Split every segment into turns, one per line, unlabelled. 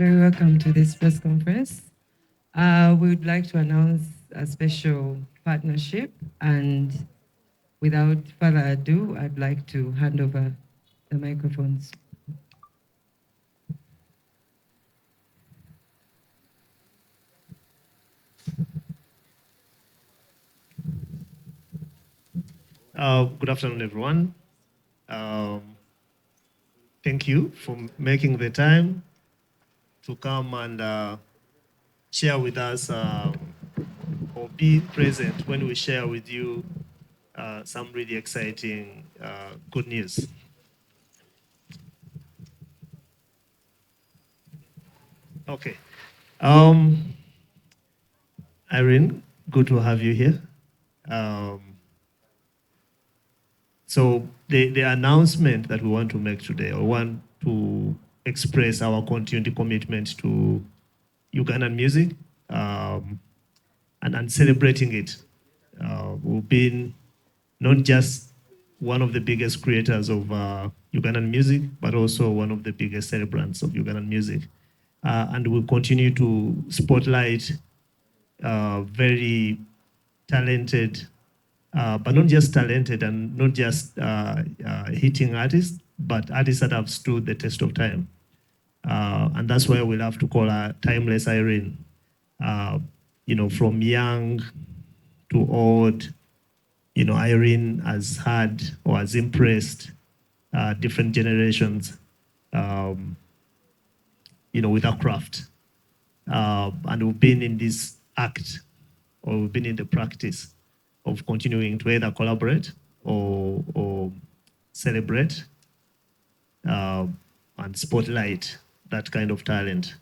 Very welcome to this press conference. We would like to announce a special partnership, and without further ado, I'd like to hand over the microphones.
Good afternoon, everyone. Thank you for making the time to come and share with us or be present when we share with you some really exciting good news. Okay. Iryn, good to have you here. So the announcement that we want to make today, or want to express our continued commitment to Ugandan music and celebrating it. We've been not just one of the biggest creators of Ugandan music, but also one of the biggest celebrants of Ugandan music. And we'll continue to spotlight very talented, but not just talented and not just hitting artists, but artists that have stood the test of time. And that's why we'll have to call her Timeless Iryn. From young to old, Iryn has had or has impressed different generations, with her craft. And we've been in this act, or we've been in the practice of continuing to either collaborate or celebrate and spotlight that kind of talent.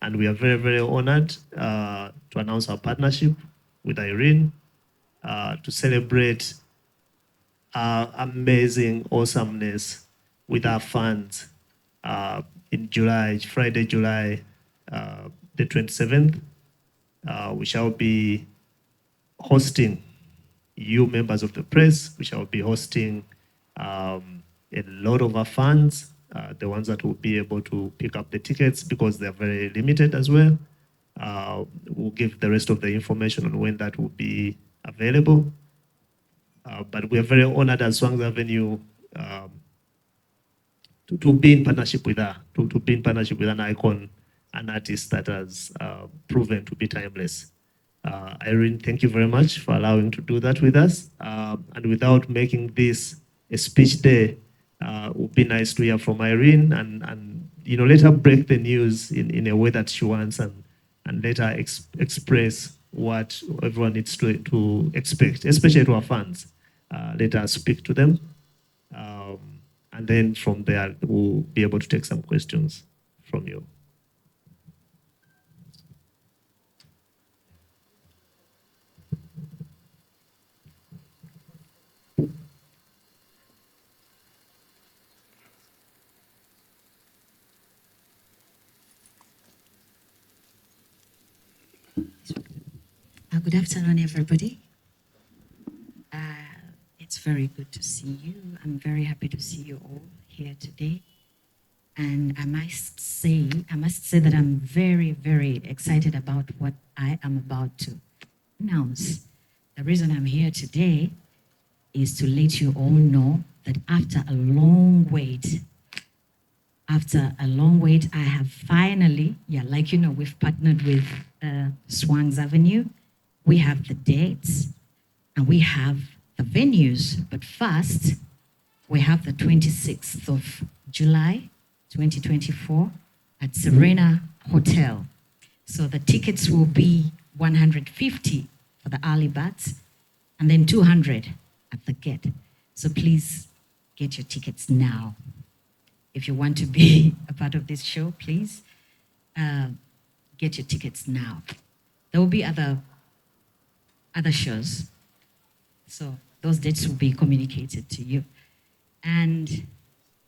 And we are very, very honored to announce our partnership with Iryn to celebrate our amazing awesomeness with our fans in July, Friday, July the 27th. We shall be hosting you members of the press. We shall be hosting a lot of our fans, the ones that will be able to pick up the tickets because they're very limited as well. We'll give the rest of the information on when that will be available. But we are very honored as Swangz Avenue to be in partnership with her, to be in partnership with an icon, an artist that has proven to be timeless. Iryn, thank you very much for allowing to do that with us. And without making this a speech day, it would be nice to hear from Iryn and let her break the news in a way that she wants and let her express what everyone needs to expect, especially to our fans. Let her speak to them. And then from there, we'll be able to take some questions from you.
Good afternoon, everybody. It's very good to see you. I'm very happy to see you all here today. And I must say that I'm very, very excited about what I am about to announce. The reason I'm here today is to let you all know that after a long wait, I have finally, we've partnered with Swangz Avenue. We have the dates and we have the venues. But first, we have the 26th of July, 2024 at Serena Hotel. So the tickets will be 150 for the early birds and then 200 at the gate. So please get your tickets now. If you want to be a part of this show, please get your tickets now. There will be other shows. So those dates will be communicated to you. And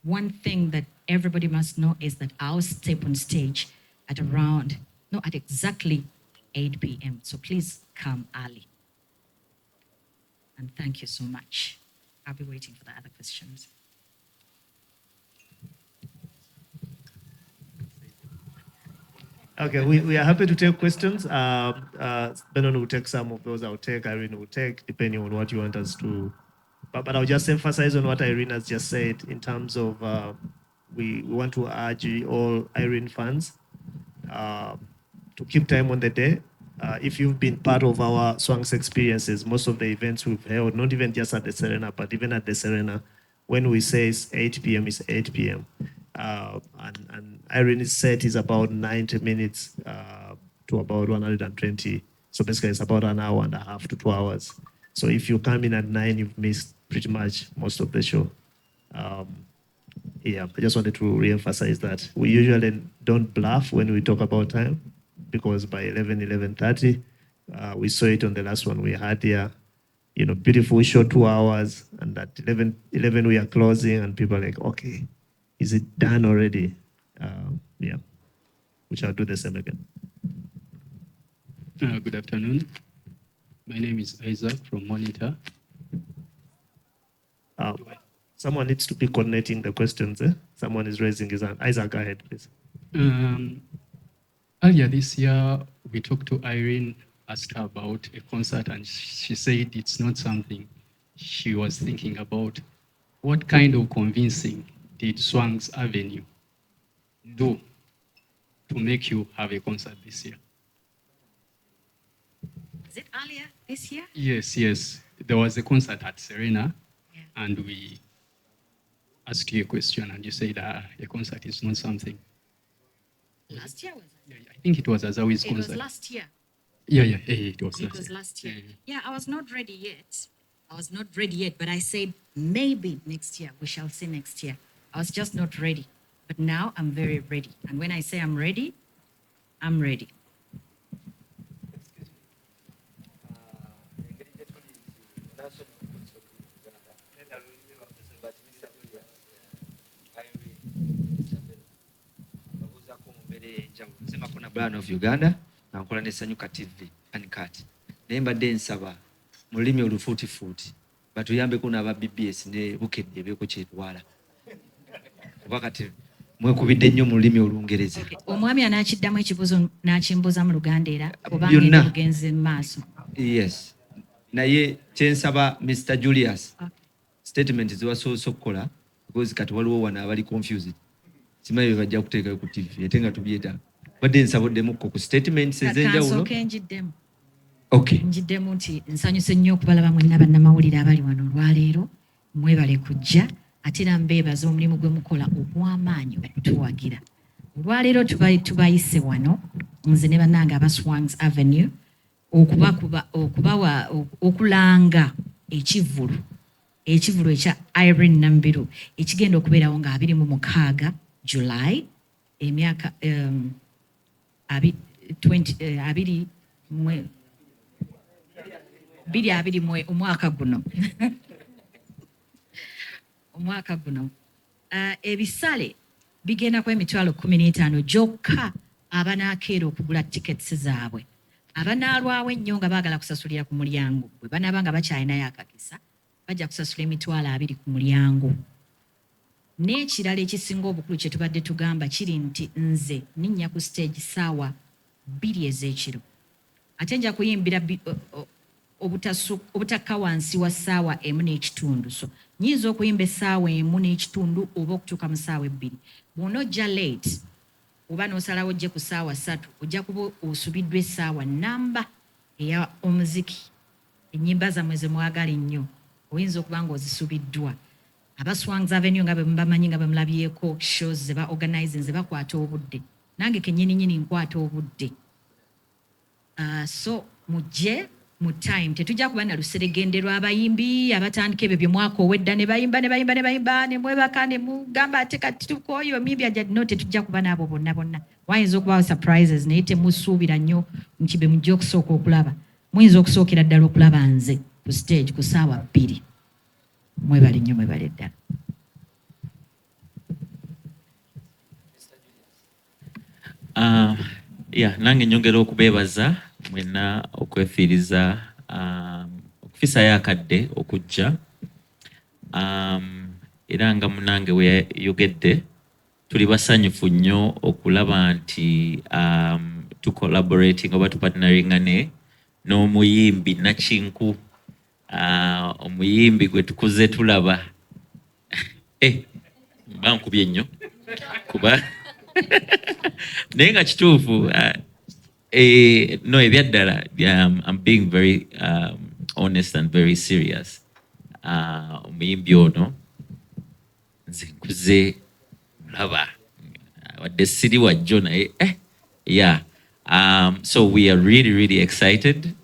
one thing that everybody must know is that I'll step on stage at exactly 8 p.m. So please come early. And thank you so much. I'll be waiting for the other questions.
Okay, we are happy to take questions. Benon will take some of those. I'll take, Irene will take, depending on what you want us to. But I'll just emphasize on what Irene has just said in terms of we want to urge all Irene fans to keep time on the day. If you've been part of our Swangz experiences, most of the events we've held, not even just at the Serena, but even at the Serena, when we say it's 8 p.m., it's 8 p.m. And Irene's set is about 90 minutes to about 120. So basically it's about an hour and a half to 2 hours. So if you come in at 9, you've missed pretty much most of the show. Yeah, I just wanted to re-emphasize that. We usually don't bluff when we talk about time, because by 11:30, we saw it on the last one we had here. You know, beautiful show, 2 hours, and at 11 we are closing, and people are like, okay, is it done already? Yeah, we shall do the same again.
Good afternoon. My name is Isaac from Monitor.
Someone needs to be coordinating the questions. Someone is raising his hand. Isaac, go ahead, please.
Earlier this year, we talked to Irene, asked her about a concert, and she said it's not something she was thinking about. What kind of convincing did Swangz Avenue do to make you have a concert this year?
Is it earlier this year?
Yes. There was a concert at Serena,
Yeah.
and we asked you a question, and you said a concert is not something.
Last year was it?
Yeah, I think it was Azawi's
It
concert.
was last year.
Yeah, it was
It
last
was
year.
last year.
Yeah.
Yeah, I was not ready yet. But I said maybe next year. We shall see next year. I was just not ready. But now I'm very ready. And when I say I'm ready, I'm ready.
Brand of Uganda na nkola ne Sanyuka TV Uncut. Naye mbadde nsaba mu lulimi olufuutifuuti batuyambeko n'aba BBS ne Bukedde ebyeko kyetwala. Kuba kati mwekubidde nnyo mu lulimi Olungereza.
Omwami anaakiddamu ekibuuzo n'akimbuuza mu Luganda era kubanga ogenze mu maaso.
Yes. Naye kyensaba Mr. Julius. Statement ziwasoose okukola because kati waliwo wano abali confused. Simanyi bye bajja kuteekayo ku TV ate nga tubyetaaga. Badde nsabuddemukko ku statements ez'enjawulo. Okay.
Njiddemu nti nsanyuse nnyo okubalaba mwenna bannamawulire abali wano olwaleero. Mwebale kujja ate era mbeebaza omulimu gwe mukola ogw'amaanyi okutuwagira. Olwaleero tubayise wano nze ne bannange aba Swangz Avenue okubawa okulanga ekivulu ekya Iryn Namubiru ekigenda okubeerawo nga 26 July emyaka 20 omwaka guno. Omwaka guno. Ebisale bigenda ku emitwalo 15 gyokka abanaakeera okugula tickets zaabwe. Abanaalwawo ennyo nga baagala kusasulira ku mulyango bwe banaaba nga bakyalinayo akakisa bajja kusasula emitwalo 20 ku mulyango. N'ekirala ekisinga obukulu kye tubadde tugamba kiri nti nze ninnya ku stage ssaawa 2 ez'ekiro. Ate nja kuyimbira obutakka wansi wa ssaawa 1:30. So nyinza okuyimba essaawa 1:30 oba okutuuka mu ssaawa 2. Bw'onojja late oba n'osalawo ojje ku ssaawa 3 ojja kuba osubiddwa essaawa namba eya omuziki. Ennyimba zammwe ze mwagala ennyo oyinza okuba ng'ozisubiddwa. Aba Swangz Avenue nga bwe mubamanyi nga bwe mulabyeko shows ze ba organizing ze bakwata obudde. Nange kennyini nkwata obudde. So mujje mu time tetujja kuba na luseregende lw'abayimbi abatandika ebyo bye mwaka owedda ne bayimba ne mwebaka ne mugamba ate kati tukooyo mimbi ajja no tetujja kuba n'abo bonna. Wayinza okubawo surprises naye temusuubira nnyo mukibe mujja okusooka okulaba. Muyinza okusookera ddala okulaba nze ku stage ku ssaawa 2. Mwebale nnyo mwebale ddala.
Nange nyongera okubeebaza mwenna okwefiiriza okufisayo akadde okujja era nga munange we yogedde tuli basanyufu nnyo okulaba nti to collaborating oba to partnering ne n'omuyimbi Nakinku omuyimbi gwe tukuze tulaba bankubye nnyo kuba naye nga kituufu no ebyaddala I'm being very honest and very serious. Omuyimbi ono nze nkuze mulaba wadde siri wajjo naye yeah. So we are really excited.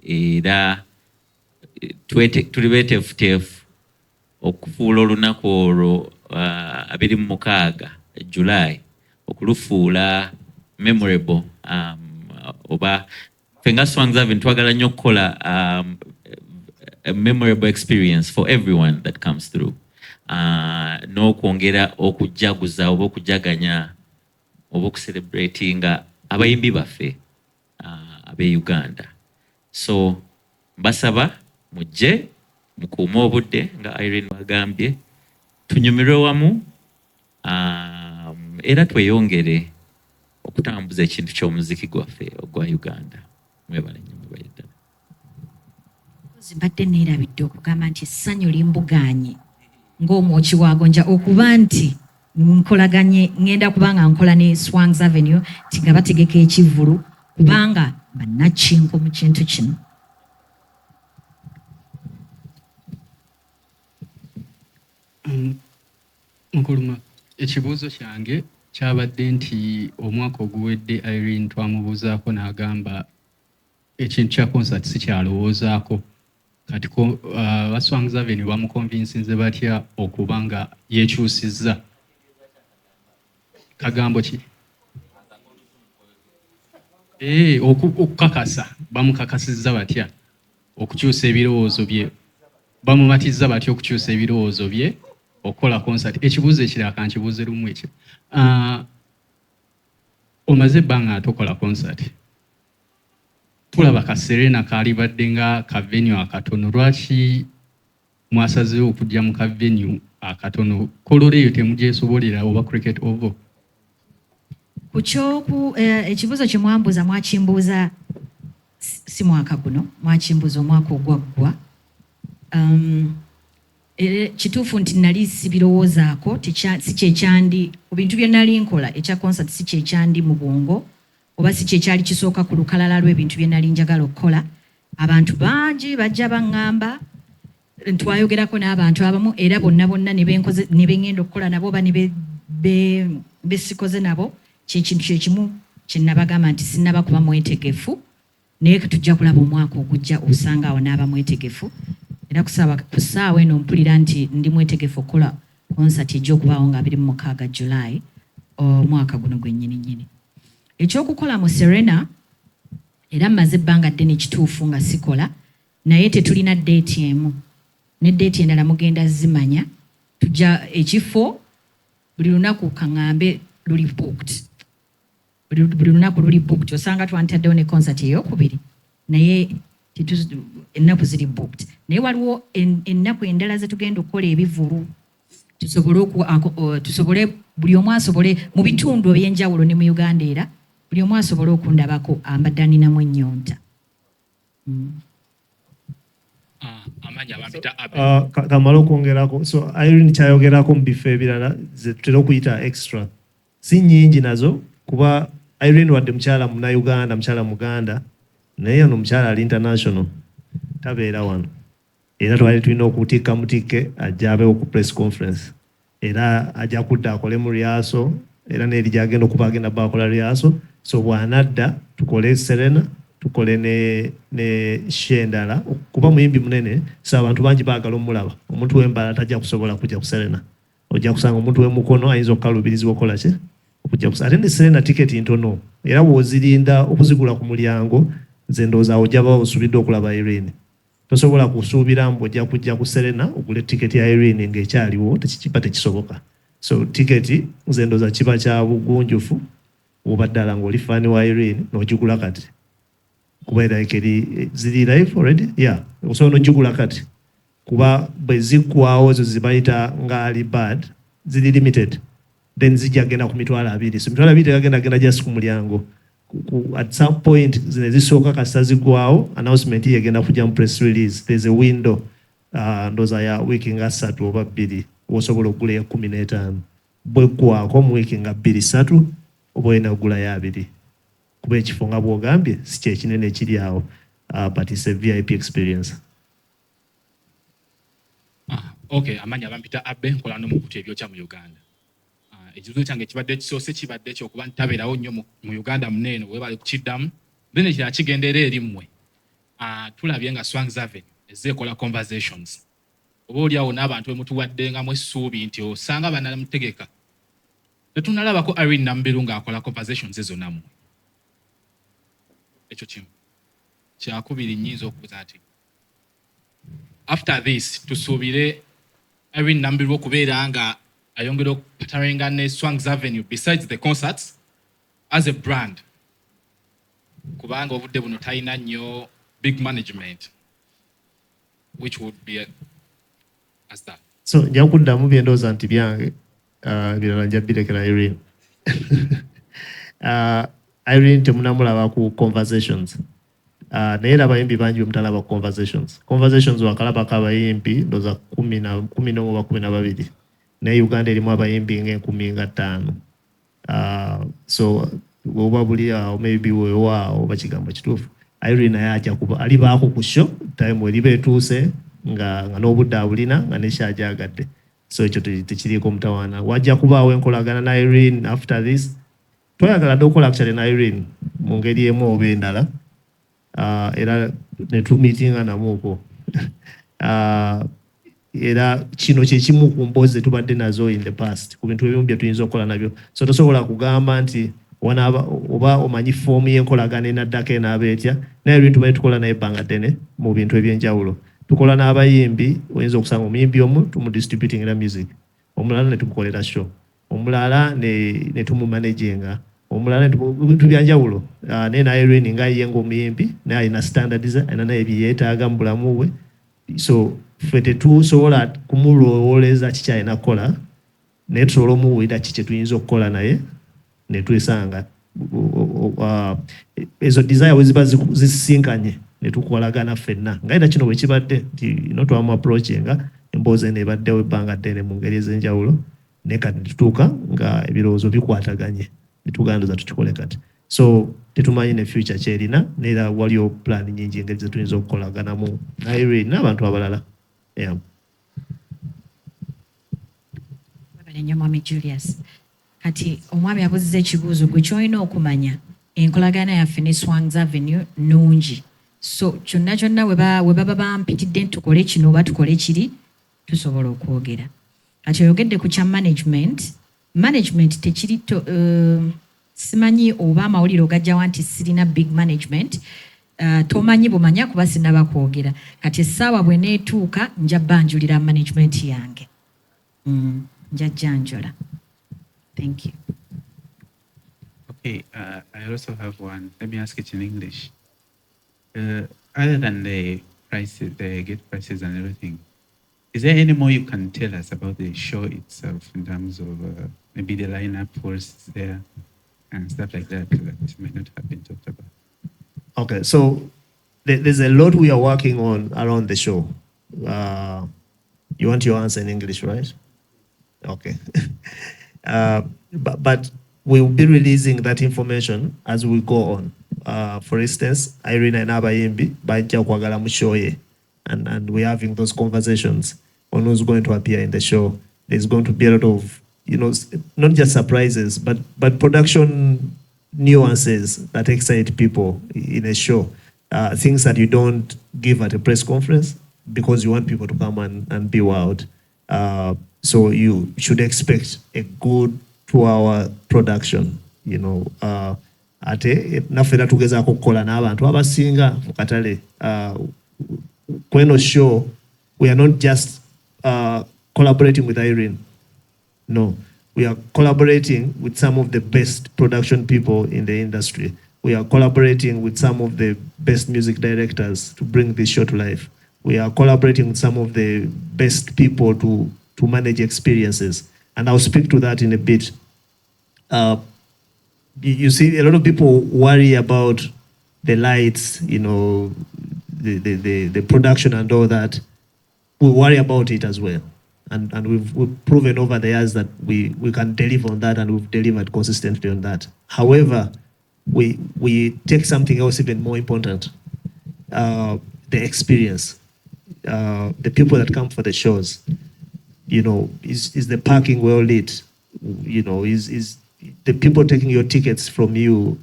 Era tuli beeteefuteefu okufuula olunaku olwo 26 July okulufuula memorable oba fenga Swangz Avenue twagala nnyo okukola a memorable experience for everyone that comes through. N'okwongera okujaguza oba okujaganya oba okucelebratinga abayimbi baffe ab'e Uganda. So mbasaba mujje mukuume obudde nga Iryn wagambye tunyumirwe wamu era tweyongere okutambuza ekintu ky'omuziki gwaffe ogwa Uganda. Mwebale nnyo mwebayedda.
Mbadde neerabidde okugamba nti essanyu limbuganye ng'omwoki wagonja okuba nti nkolaganye ngenda kubanga nkola ne Swangz Avenue ti nga bategeka ekivulu kubanga bannakinku mu kintu kino.
Nkuluma ekibuuzo kyange kyabadde nti omwaka oguwedde Iryn twamubuuzaako n'agamba ekintu kya concert si kyalowoozaako kati ba Swangz Avenue bamukonvinsinze batya okuba nga yeekyusizza kagambo ki? Okukakasa bamukakasizza batya okukyusa ebirowoozo bye, bamumatizza batya okukyusa ebirowoozo bye okukola concert. Ekibuuzo ekirala kankibuuze lumu ekyo, omaze ebbanga atokola concert, tulaba ka Serena kaali badde nga ka venue akatono, lwaki mwasazeewo okujja mu ka venue akatono? Kololo eyo temugyesobolera oba cricket oval?
Ku kyoku ekibuuzo kye mwambuuza mwakimbuuza si mwaka guno, mwakimbuuza omwaka ogwaggwa. Kituufu nti nali sibirowoozaako, si kyekyandi ku bintu bye nali nkola ekya concert, si kyekyandi mu bwongo oba si kyekyali kisooka ku lukalala lw'ebintu bye nali njagala okukola. Abantu bangi bajja baŋŋamba, twayogerako n'abantu abamu era bonna ne bengenda okukola nabo oba ne besikoze nabo. Kyekintu kyekimu kyenabagamba nti sinnaba kuba mwetegefu, naye tujja kulaba omwaka ogujja osanga awo n'aba mwetegefu. Era ku ssaawa eno mpulira nti ndi mwetegefu okukola concert ejja okubaawo nga 26 July omwaka guno gwennyini. Ekyokukola mu Serena era mmaze ebbanga ddene kituufu nga sikola, naye tetulina date emu, ne date endala mugenda zimanya. Tujja ekifo buli lunaku kaŋŋambe luli booked, buli lunaku luli booked. Osanga twantaddewo ne concert ey'okubiri naye ennaku ziri booked, naye waliwo ennaku endala ze tugenda okukola ebivulu tusobole buli omu asobole mu bitundu ebyenjawulo ne mu Uganda era buli omu asobole okundabako ambadde alinamu ennyonta.
Kamala okwongerako, so Iryn kyayogerako mu bifo ebirala ze tutera okuyita extra si nnyingi nazo, kuba Iryn wadde mukyala Munnayuganda, mukyala Muganda, naye ono mukyala ali international, tabeera wano. Era twali tulina okutikka mutikke ajja abeewo ku press conference, era ajja kudda akole mu rehearsal, era n'eri gy'agenda okuba agenda bakola rehearsal. So bw'anadda tukole Serena, tukole ne Shendala, kuba muyimbi munene, so abantu bangi baagala omulaba. Omuntu w'embala tajja kusobola kujja ku Serena, ojja kusanga omuntu w'emukono ayinza okukaluubirizibwa okukola ki okujja kusa. Ate ne Serena tiketi ntono, era bw'ozirinda okuzigula ku mulyango, nze ndowooza ojja ba osubidde okulaba Iryn. Tosobola kusuubira mbu ojja kujja ku Serena ogule tiketi ya Iryn ng'ekyaliwo, tekikiba tekisoboka. So tiketi nze ndowooza kiba kya bugunjufu oba ddala ng'oli faani wa Iryn n'ogigula kati. Kuba like ziri live already? Yeah. Osobola n'ogigula kati. Kuba bwe ziggwawo ezo zibayita nga early bird, ziri limited. then zijja genda ku mitwalo 2. So mitwalo 2 genda just ku mulyango. At some point zine zisooka kasita ziggwawo, announcement yegenda kujja mu press release. There's a window ndooza ya wiiki nga 3 oba 2 osobola okugula ya 15. Bweggwako mu wiiki nga 2-3 oba olina okugula ya 2. Kuba ekifo nga bw'ogambye si kyekinene kiri awo, but it's a VIP experience.
Okay, amanya bampita Abbe nkola n'omukutu ebyokya mu Uganda. Ekibuzo kyange kibadde kisoose kibadde kyokuba ntabeerawo nnyo mu Uganda muneeno weebale kukiddamu. Then ekirala kigendera eri mmwe. Tulabye nga Swangz Avenue ezzeekola conversations. Oba oliawo n'abantu bemutuwaddengamu essuubi nti osanga bannamutegeka. Tetunalabako Iryn Namubiru ng'akola conversations ezo nammwe. Ekyo kimu. Kyakubiri nnyinza okubuuza ati after this tusuubire Iryn Namubiru okubeera nga ayongera okupatarenga ne Swangz Avenue besides the concerts as a brand, kubanga obudde buno talina nnyo big management which would be as that.
So nja kuddamu byendooza nti byange birala nja birekera Iryn. Iryn temunamulaba ku conversations. Naye era abayimbi bangi bemutalaba ku conversations. Conversations wakalabako abayimbi ndooza 10 oba 12. Naye Uganda erimu abayimbi nga 5,000. So oba buli awo maybe weewaawo oba kigambo kituufu. Iryn naye ajja kuba alibaako ku show time eriba etuuse nga n'obudde abulina nga nekyagyagadde. So ekyo tekiriiko mutawaana. Wajja kubaawo enkolagana na Iryn after this. Twayagala dde okukola actually na Iryn mu ngeri emu oba endala. Era ne tumiitinga namuuko. Era kino kyekimu ku mboozi zetubadde nazo in the past ku bintu ebimu bye tuyinza okukola nabyo. So tosobola kugamba nti oba omanyi foomu y'enkolagana enaddako enaaba etya. Naye Iryn tumanyi tukola naye ebbanga ddene mu bintu ebyenjawulo. Tukola n'abayimbi, oyinza okusanga omuyimbi omu tumudistributing era music, omulala ne tumukolera show, omulala ne tumumanaginga, omulala bintu byanjawulo. Naye naye Iryn nga ye ng'omuyimbi naye alina standards, alina naye bye yeetaaga mu bulamu bwe. So ffe tetusobola kumulowooleza kiki alina kukola, naye tusobola omuwulira kiki kye tuyinza okukola naye ne twesanga ezo desire we ziba zisisinkanye ne tukolagana ffenna. Nga era kino bwe kibadde nti twamu approachinga emboozi eno ebaddewo ebbanga ddene mu ngeri ez'enjawulo, naye kati ne tutuuka nga ebirowoozo bikwataganye ne tuganduza tukikole kati. So tetumanyi ne future kyerina, naye era waliwo plan nnyingi engeri ze tuyinza okukolaganamu na Iryn n'abantu abalala. Yeah.
Mwami Julius, kati omwami abuzizza ekibuuzo gwe kyolina okumanya enkolagana yaffe ne Swangz Avenue nnungi. So kyonna kyonna we baba bampitidde tukole kino oba tukole kiri tusobola okwogera. Kati oyogedde ku kya management tekiri simanyi oba amawulire ogajjawa nti sirina big management. Tomanyi bumanya kuba sinaba kwogera. Kati essaawa bwe neetuuka nja banjulira management yange. Njajjanjula. Thank you.
Okay, I also have one. Let me ask it in English. Other than the prices, the gate prices and everything, is there any more you can tell us about the show itself in terms of maybe the lineup was there and stuff like that that might not have been talked about?
Okay, so there's a lot we are working on around the show. You want your answer in English, right? Okay. But we will be releasing that information as we go on. For instance, Iryn and Abayimbi bajja kwagala mu show ye, and we're having those conversations on who's going to appear in the show. There's going to be a lot of, not just surprises, but production nuances that excite people in a show. Things that you don't give at a press conference because you want people to come and be wowed. So you should expect a good 2-hour production, ate naffe era tugezaako okukola n'abantu abasinga mu katale. Kweno show, we are not just collaborating with Iryn. No, we are collaborating with some of the best production people in the industry. We are collaborating with some of the best music directors to bring this show to life. We are collaborating with some of the best people to manage experiences. And I'll speak to that in a bit. you see, a lot of people worry about the lights, you know, the production and all that. We worry about it as well. And we've proven over the years that we can deliver on that, and we've delivered consistently on that. However, we take something else even more important, the experience. The people that come for the shows, you know, is the parking well lit? You know, is the people taking your tickets from you,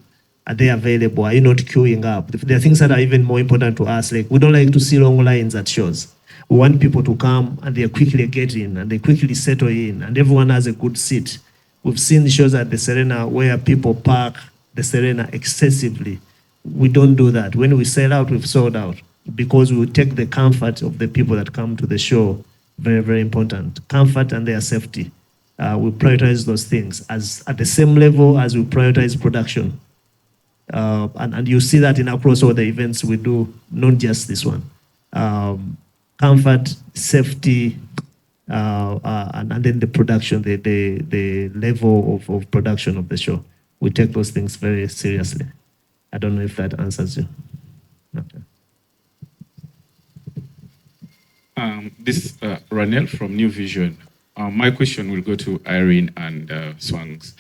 are they available? Are you not queuing up? There are things that are even more important to us. Like, we don't like to see long lines at shows. We want people to come and they quickly get in and they quickly settle in and everyone has a good seat. We've seen shows at the Serena where people park the Serena excessively. We don't do that. When we sell out, we've sold out, because we take the comfort of the people that come to the show very, very important. Comfort and their safety. We prioritize those things as at the same level as we prioritize production. And you see that in across all the events we do, not just this one. Comfort, safety, and then the production, the level of production of the show. We take those things very seriously. I don't know if that answers you. Okay.
This is Ranel from New Vision. My question will go to Iryn and Swangz.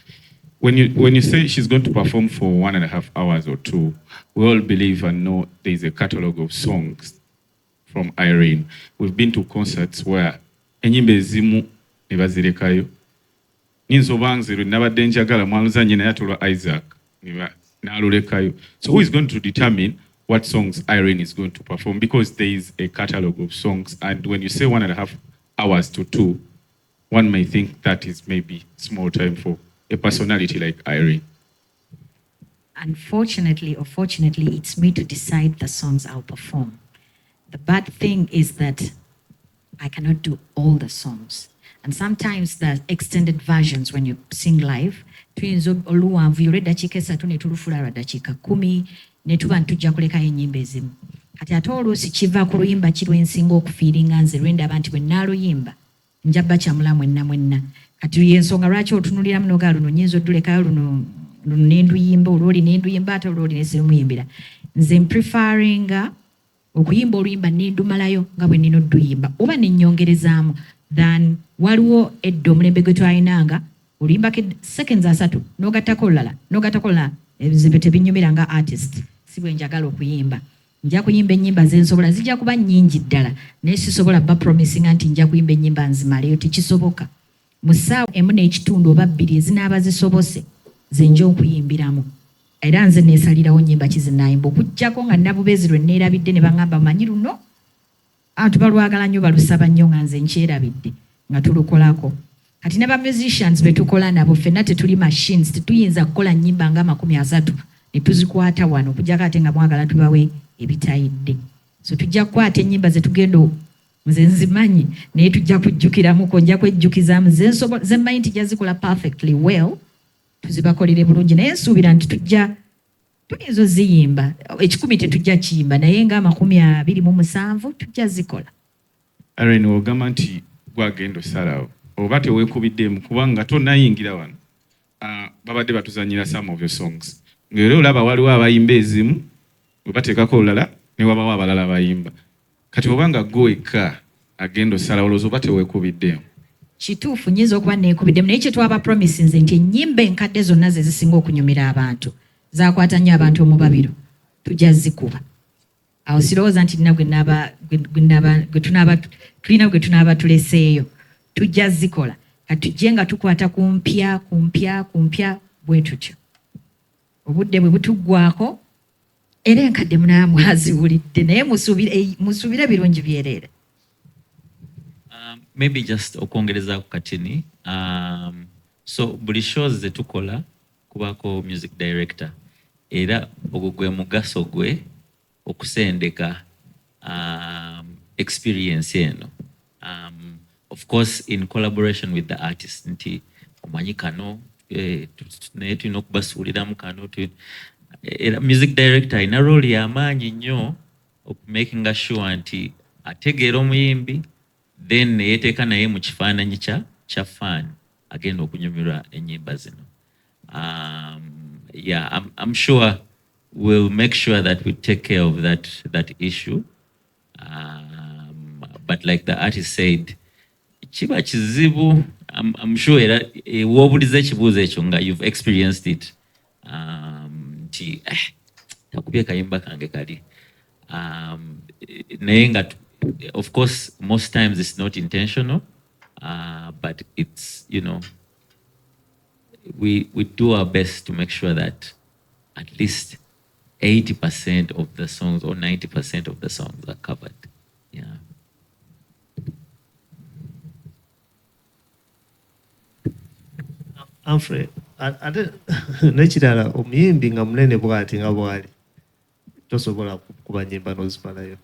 When you say she's going to perform for 1.5 hours or 2, we all believe and know there is a catalogue of songs from Iryn. We've been to concerts where enyimbe ezimu ne bazirekayo. Nyinza obanga nze lwe nabadde njagala mwaluzanye naye atolwa Isaac n'alulekayo. So who is going to determine what songs Iryn is going to perform? Because there is a catalogue of songs, and when you say 1.5 hours to 2, one may think that is maybe small time for a personality like Iryn.
Unfortunately or fortunately, it's me to decide the songs I'll perform. The bad thing is that I cannot do all the songs. And sometimes the extended versions, when you sing live, tuyinza oluwanvu yole dakiika 3 ne tulufula lwa dakiika 10 ne tuba ntujja kulekayo ennyimba ezimu. Kati ate oluusi kiva ku luyimba ki lwensinga okufiiringa nze lwendaba nti bwe nnaaluyimba nja bakyamula mwenna. Kati y'ensonga lwaki otunuliramu n'ogaa luno nnyinza oddulekayo luno n'enduyimba, olwoli n'enduyimba ate olwoli n'ezimuyimbira. Nze mprefaringa okuyimba oluyimba n'endumalayo nga bwe nnina odduyimba oba n'ennyongerezaamu than waliwo edda omulembe gwe twalinanga oluyimba seconds 3 n'ogattako olulala ebizibu tebinyumira nga artist si bwe njagala okuyimba. Nja kuyimba ennyimba zensobola, zijja kuba nnyingi ddala naye sisobola ba promisinga nti nja kuyimba ennyimba nzimaleyo, tekisoboka. Mu ssaawa 1.5 oba 2 ezinaaba zisobose ze nja okuyimbiramu. Era nze neesalirawo nnyimba kizinayimba okuggyako nga Nabubeezi lwe neerabidde ne baŋŋamba manyi luno abantu balwagala nnyo balusaba nnyo nga nze nkyerabidde nga tulukolako. Kati ne ba musicians be tukola nabo ffenna tetuli machines, tetuyinza kukola nnyimba nga 30 ne tuzikwata wano okuggyako ate nga mwagala tubawe ebitayidde. So tujja kukwata ennyimba ze tugenda nze nzimanyi naye tujja kujjukiramuko, nja kwejjukizaamu ze mmanyi nti jazikola perfectly well, tuzibakolere bulungi naye nsuubira nti tuyinza oziyimba 10 tetujja kiyimba naye nga 27 tujja zikola.
Iryn, ogamba nti gwagenda osalawo oba teweekubiddemu kubanga tonnayingira wano. Babadde batuzanyira some of your songs ng'era olaba waliwo abayimba ezimu webateekako olulala ne wabawo abalala abayimba. Kati obanga gweka agenda osalawo olowooza oba teweekubiddemu?
Kituufu nnyinza okuba neekubiddemu naye kye twaba promise nze nti ennyimba enkadde zonna ze zisinga okunyumira abantu zakwata nnyo abantu omubabiro tujja zikuba. Awo sirowooza nti tulina gwe tunaaba tuleseeyo tujja zikola. Kati tujje nga tukwata kumpya bwe tutyo. Obudde bwe butuggwako era enkadde munaaba mwaziwulidde naye musuubire birungi byereere.
Maybe just okwongereza ku katini. So buli shows ze tukola kubako music director era ogwo gwe mugaso gwe okusendeka experience eno. Of course in collaboration with the artist nti omanyi kano naye tulina okubasuuliramu kano. Era music director ina role y'amaanyi nnyo making sure nti ategeera omuyimbi then yeteeka naye mu kifaananyi kya fan agenda okunyumirwa ennyimba zino. Yeah, I'm sure we'll make sure that we take care of that issue. But like the artist said, chiba chizibu, I'm sure that you've experienced it. Of course, most times it's not intentional, but it's, we do our best to make sure that at least 80% of the songs or 90% of the songs are covered. Yeah.
Humphrey, ate nekirala omuyimbi nga munene bw'ati nga bw'ali tosobola kuba nnyimba n'ozimalayo.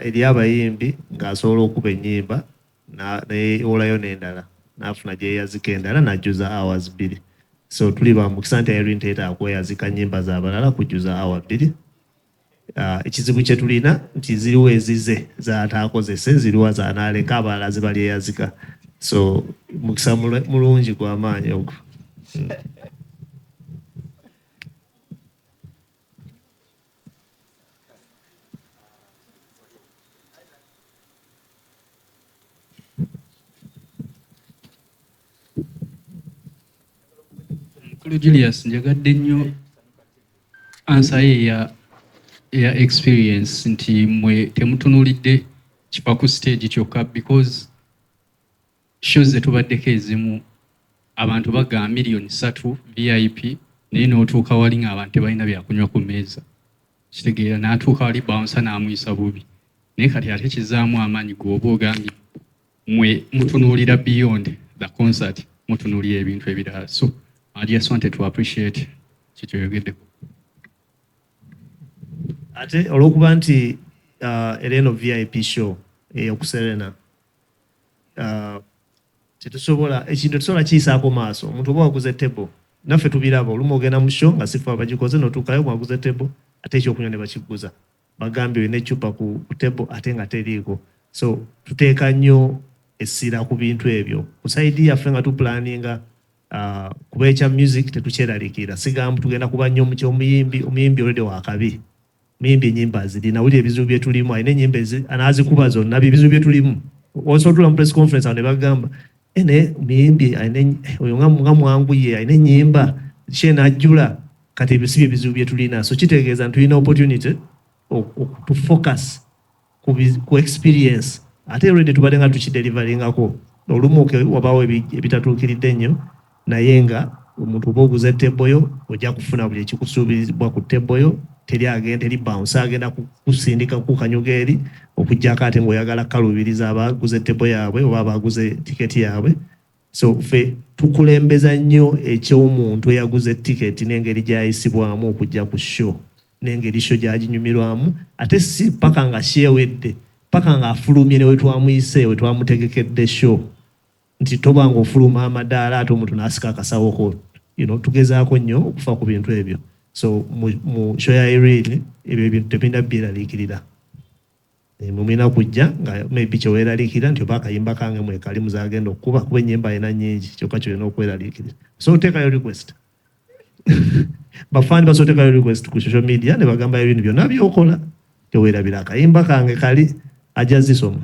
Eri abayimbi ng'asobola okuba ennyimba n'ewolayo n'endala n'afuna gye yeeyazika endala n'ajjuza hours 2. So tuli ba mukisa nti Iryn teetaaga kweyazika nnyimba z'abalala kujjuza hour 2. Ekizibu kye tulina nti ziriwo ezize z'ataakozese, ziriwo z'anaaleka abalala zibali eyazika. So mukisa mulungi gw'amaanyi ogwo.
Mukulu Julius, njagadde nnyo answer ye ya experience nti mwe temutunuulidde kiva ku stage kyokka, because shows zetubaddeko ezimu abantu bagamba miliyoni 3 VIP naye n'otuuka wali ng'abantu tebalina byakunywa ku mmeeza. Kitegeera n'atuuka wali bouncer n'amuyisa bubi. Naye kati ate kizaamu amaanyi gw'oba ogambye mwe mutunuulira beyond the concert, mutunuulira ebintu ebirala. So I just wanted to appreciate kikyoyogeddeko.
Ate olw'okuba nti ereno VIP show ku Serena, tetusobola ekintu tusobola kiyisaako maaso. Omuntu oba waguze table, naffe tubiraba olumu ogenda mu show nga sifa abagikoze n'otuukayo mwaguze table ate ekyokunywa ne bakiguza. Bagambye olina eccupa ku table ate nga teriiko. So tuteeka nnyo essira ku bintu ebyo. Ku saidi yaffe nga tupulaninga kuba ekya music tetukyeraliikirira. Sigamba tugenda kuba nnyo mu ky'omuyimbi, omuyimbi already wakabi. Muyimbi ennyimba azirina, wulira ebizibu bye tulimu, alina ennyimba anaazikuba zonna ebizibu bye tulimu. Osobola mu press conference awo ne bagamba omuyimbi oyo nga mwanguye alina ennyimba kye n'ajjula, kati ebyo si bye bizibu bye tulina. So kitegeeza nti tulina opportunity to focus ku experience. Ate already tubadde nga tukideliveringako. Olumu wabaawo ebitatuukiridde nnyo, naye nga omuntu oba oguze table yo ojja kufuna buli ekikusuubizibwa ku table yo. Teri agenda eri bounce agenda kusindika ku kanyuga eri okujjako ate ng'oyagala kalubiriza abaguze table yaabwe oba abaguze tiketi yaabwe. So ffe tukulembeza nnyo eky'omuntu eyaguze tiketi n'engeri gy'ayisibwamu okujja ku show n'engeri show gy'aginyumirwamu, ate si paka nga kyewedde, paka ng'afulumye ne we twamuyise we twamutegekedde show, nti toba ng'ofuluma amadaala ate omuntu n'asika akasawoko. Tugezaako nnyo okufa ku bintu ebyo. So mu show ya Iryn ebyo ebintu tebirina byeraliikirira. Mumina kujja nga maybe kyeweeraliikirira nti oba akayimba kange mwekali muzagenda okukuba kuba ennyimba alina nnyingi, kyokka kyolina okweraliikirira. So teekayo request. Bafaani basobola teekayo request ku social media ne bagamba Iryn byonna byokola teweerabira akayimba kange kali ajja zisoma.